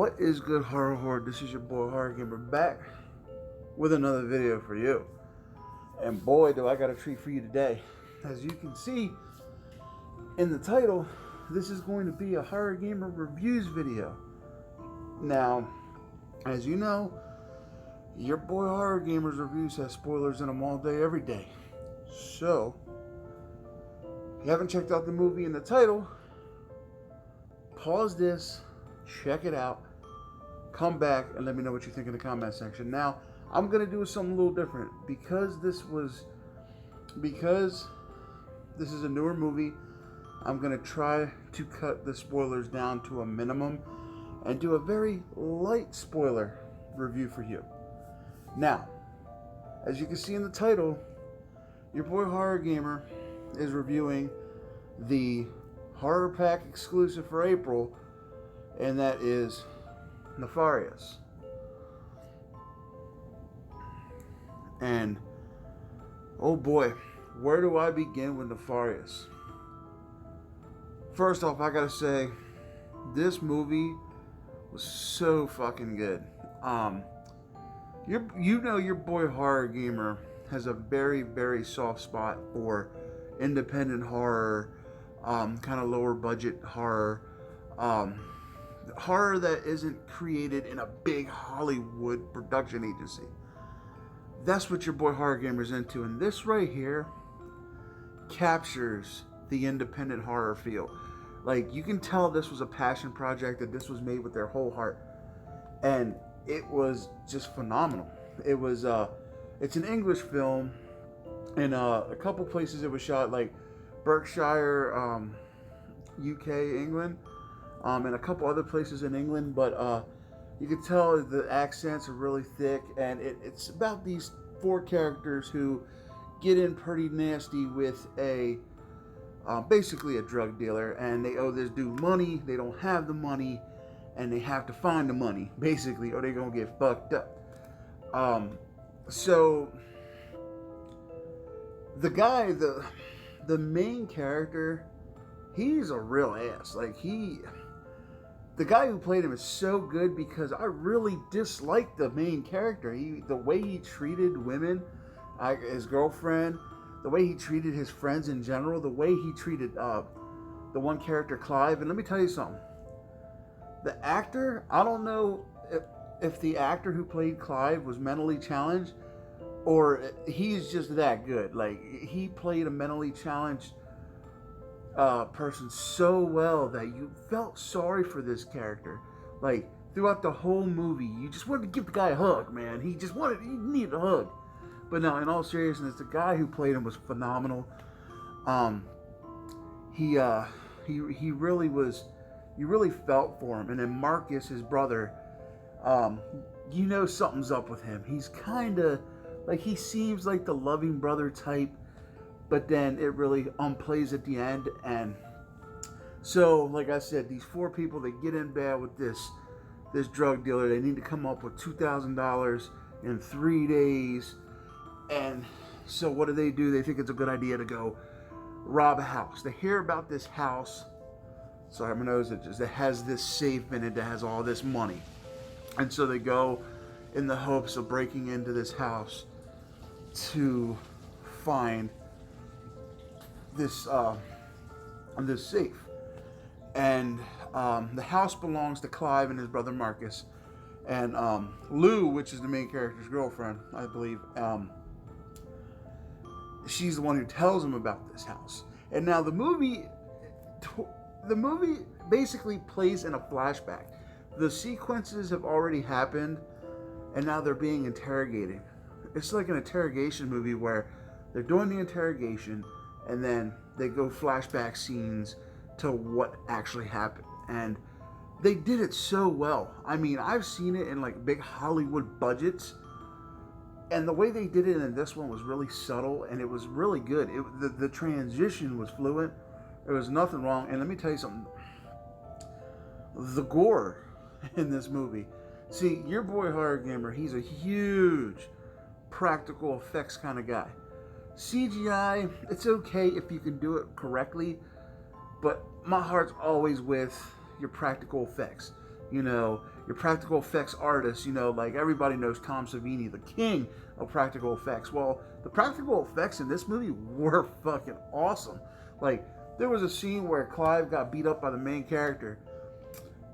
What is good, horror horde? This is your boy Horror Gamer back with another video for you. And boy, do I got a treat for you today. As you can see in the title, this is going to be a Horror Gamer Reviews video. Now, as you know, your boy Horror Gamer's Reviews has spoilers in them all day, every day. So, if you haven't checked out the movie in the title, pause this, check it out, come back, and let me know what you think in the comment section. Now, I'm going to do something a little different. Because this is a newer movie, I'm going to try to cut the spoilers down to a minimum and do a very light spoiler review for you. Now, as you can see in the title, your boy Horror Gamer is reviewing the Horror Pack exclusive for April, and that is Nefarious. And oh boy, where do I begin with Nefarious? First off, I gotta say, this movie was so fucking good. You know your boy Horror Gamer has a very, very soft spot for independent horror, kind of lower budget horror, horror that isn't created in a big Hollywood production agency. That's what your boy Horror Gamer's into, and this right here captures the independent horror feel. Like, you can tell this was a passion project, that this was made with their whole heart, and it was just phenomenal. It's an English film. In a couple places it was shot, like Berkshire, UK, England, and a couple other places in England, but you can tell the accents are really thick, and it's about these four characters who get in pretty nasty with basically a drug dealer, and they owe this dude money. They don't have the money, and they have to find the money, basically, or they're gonna get fucked up. So the guy, the main character, he's a real ass. Like, the guy who played him is so good, because I really disliked the main character. The way he treated women, his girlfriend, the way he treated his friends in general, the way he treated the one character, Clive. And let me tell you something. The actor, I don't know if the actor who played Clive was mentally challenged, or he's just that good. Like, he played a mentally challenged person so well that you felt sorry for this character. Like, throughout the whole movie, you just wanted to give the guy a hug, man. He needed a hug. But no, in all seriousness, the guy who played him was phenomenal. He really was. You really felt for him. And then Marcus, his brother, you know something's up with him. He's kind of like, he seems like the loving brother type, but then it really plays at the end. And so, like I said, these four people, they get in bed with this drug dealer. They need to come up with $2,000 in 3 days. And so what do? They think it's a good idea to go rob a house. They hear about this house. Sorry, my nose itches. That has this safe in it that has all this money. And so they go in the hopes of breaking into this house to find this safe. And the house belongs to Clive and his brother Marcus. And Lou, which is the main character's girlfriend, I believe, she's the one who tells him about this house. And now the movie basically plays in a flashback. The sequences have already happened, and now they're being interrogated. It's like an interrogation movie where they're doing the interrogation, and then they go flashback scenes to what actually happened. And they did it so well. I mean, I've seen it in like big Hollywood budgets, and the way they did it in this one was really subtle, and it was really good. The transition was fluent. There was nothing wrong. And let me tell you something. The gore in this movie. See, your boy Horror Gamer, he's a huge practical effects kind of guy. CGI, it's okay if you can do it correctly, but my heart's always with your practical effects. you know, your practical effects artists, you know, like everybody knows Tom Savini, the king of practical effects. Well, the practical effects in this movie were fucking awesome. Like, there was a scene where Clive got beat up by the main character,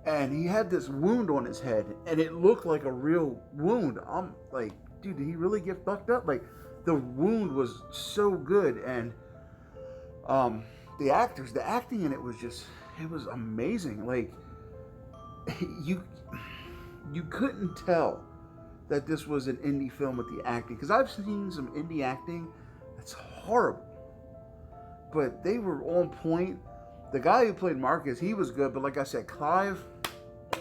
and he had this wound on his head, and it looked like a real wound. I'm like, dude, did he really get fucked up? Like, the wound was so good, and the acting in it was just, it was amazing. Like, you couldn't tell that this was an indie film with the acting, because I've seen some indie acting that's horrible, but they were on point. The guy who played Marcus, he was good, but like I said, Clive, the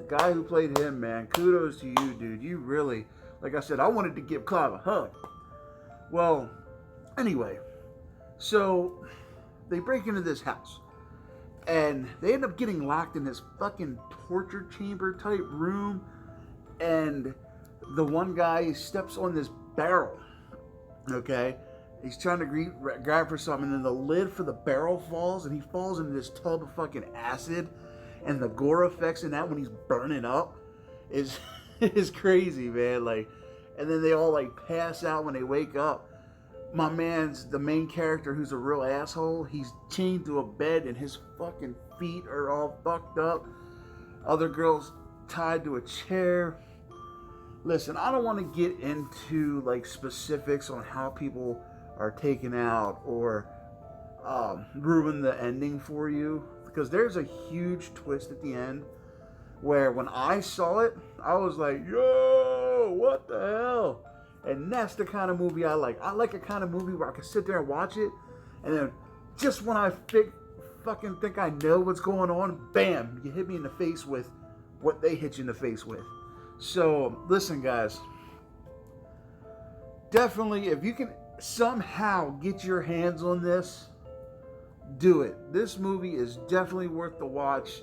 guy who played him, man, kudos to you, dude. You really, like I said, I wanted to give Clive a hug. Well, anyway, so they break into this house, and they end up getting locked in this fucking torture chamber type room, and the one guy steps on this barrel, okay? He's trying to grab for something, and then the lid for the barrel falls, and he falls into this tub of fucking acid, and the gore effects in that when he's burning up is is crazy, man. Like, and then they all like pass out when they wake up. My man's the main character, who's a real asshole. He's chained to a bed, and his fucking feet are all fucked up. Other girls tied to a chair. Listen, I don't want to get into like specifics on how people are taken out or ruin the ending for you, because there's a huge twist at the end where when I saw it, I was like, yo, what the hell? And that's the kind of movie I like. I like a kind of movie where I can sit there and watch it, and then just when I fucking think I know what's going on, bam, you hit me in the face with what they hit you in the face with. So, listen, guys. Definitely, if you can somehow get your hands on this, do it. This movie is definitely worth the watch.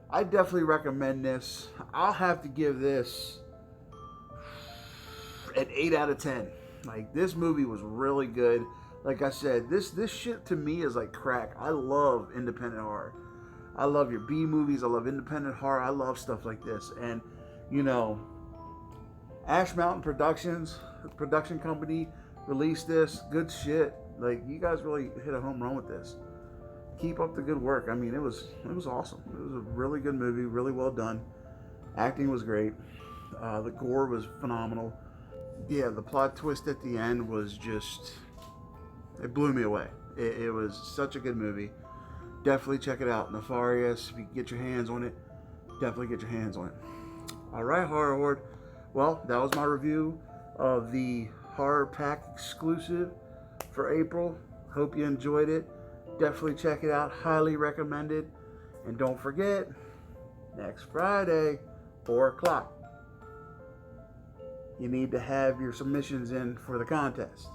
I definitely recommend this. I'll have to give this an 8 out of 10. Like, this movie was really good. Like I said, this shit to me is like crack. I love independent horror. I love your B movies. I love independent horror. I love stuff like this. And, you know, Ash Mountain Productions, production company, released this. Good shit. Like, you guys really hit a home run with this. Keep up the good work. I mean, it was awesome. It was a really good movie, really well done. Acting was great. The gore was phenomenal. Yeah, the plot twist at the end was just, it blew me away. It was such a good movie. Definitely check it out. Nefarious, if you get your hands on it, definitely get your hands on it. All right, Horror Horde. Well, that was my review of the Horror Pack exclusive for April. Hope you enjoyed it. Definitely check it out. Highly recommended. And don't forget, next Friday, 4 o'clock, you need to have your submissions in for the contest.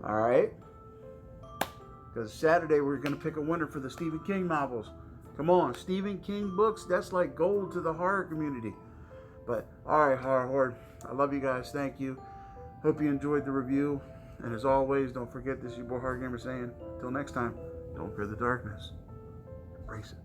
All right? Because Saturday we're going to pick a winner for the Stephen King novels. Come on, Stephen King books, that's like gold to the horror community. But, all right, Horror Horde, I love you guys. Thank you. Hope you enjoyed the review. And as always, don't forget, this is your boy H0rr0rgamer saying, until next time, don't fear the darkness. Embrace it.